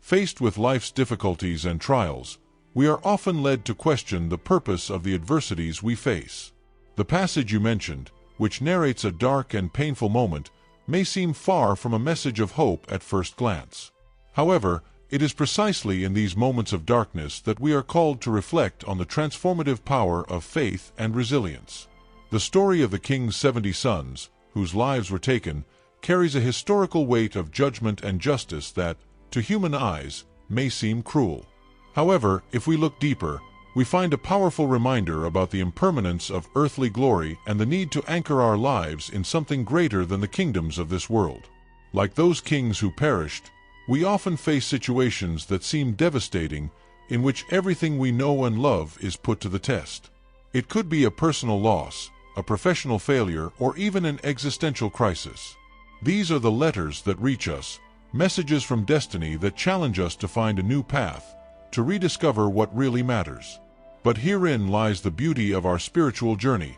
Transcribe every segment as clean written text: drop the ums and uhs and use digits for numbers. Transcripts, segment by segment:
Faced with life's difficulties and trials, we are often led to question the purpose of the adversities we face. The passage you mentioned, which narrates a dark and painful moment, may seem far from a message of hope at first glance. However, it is precisely in these moments of darkness that we are called to reflect on the transformative power of faith and resilience. The story of the king's 70 sons, whose lives were taken, carries a historical weight of judgment and justice that, to human eyes, may seem cruel. However, if we look deeper, we find a powerful reminder about the impermanence of earthly glory and the need to anchor our lives in something greater than the kingdoms of this world. Like those kings who perished, we often face situations that seem devastating, in which everything we know and love is put to the test. It could be a personal loss, a professional failure, or even an existential crisis. These are the letters that reach us, messages from destiny that challenge us to find a new path, to rediscover what really matters. But herein lies the beauty of our spiritual journey.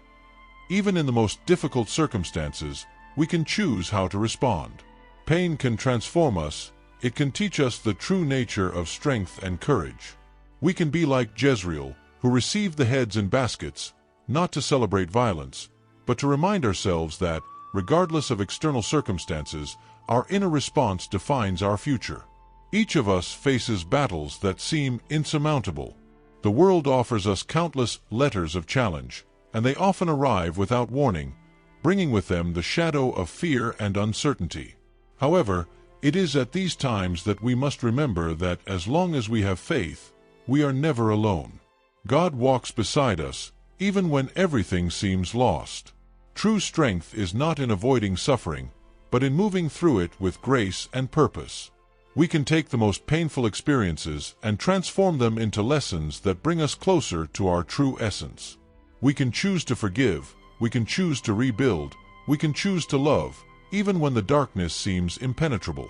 Even in the most difficult circumstances, we can choose how to respond. Pain can transform us. It can teach us the true nature of strength and courage. We can be like Jezreel, who received the heads in baskets, not to celebrate violence, but to remind ourselves that, regardless of external circumstances, our inner response defines our future. Each of us faces battles that seem insurmountable. The world offers us countless letters of challenge, and they often arrive without warning, bringing with them the shadow of fear and uncertainty. However, it is at these times that we must remember that as long as we have faith, we are never alone. God walks beside us, even when everything seems lost. True strength is not in avoiding suffering, but in moving through it with grace and purpose. We can take the most painful experiences and transform them into lessons that bring us closer to our true essence. We can choose to forgive, we can choose to rebuild, we can choose to love, even when the darkness seems impenetrable.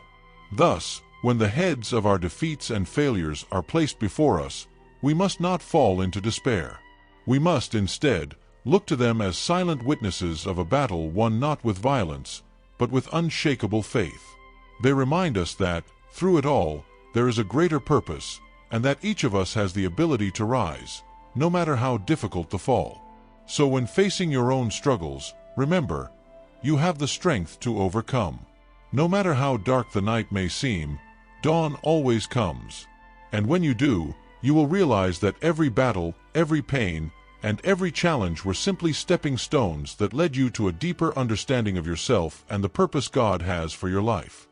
Thus, when the heads of our defeats and failures are placed before us, we must not fall into despair. We must, instead, look to them as silent witnesses of a battle won not with violence, but with unshakable faith. They remind us that, through it all, there is a greater purpose, and that each of us has the ability to rise, no matter how difficult the fall. So when facing your own struggles, remember, you have the strength to overcome. No matter how dark the night may seem, dawn always comes. And when you do, you will realize that every battle, every pain, and every challenge were simply stepping stones that led you to a deeper understanding of yourself and the purpose God has for your life.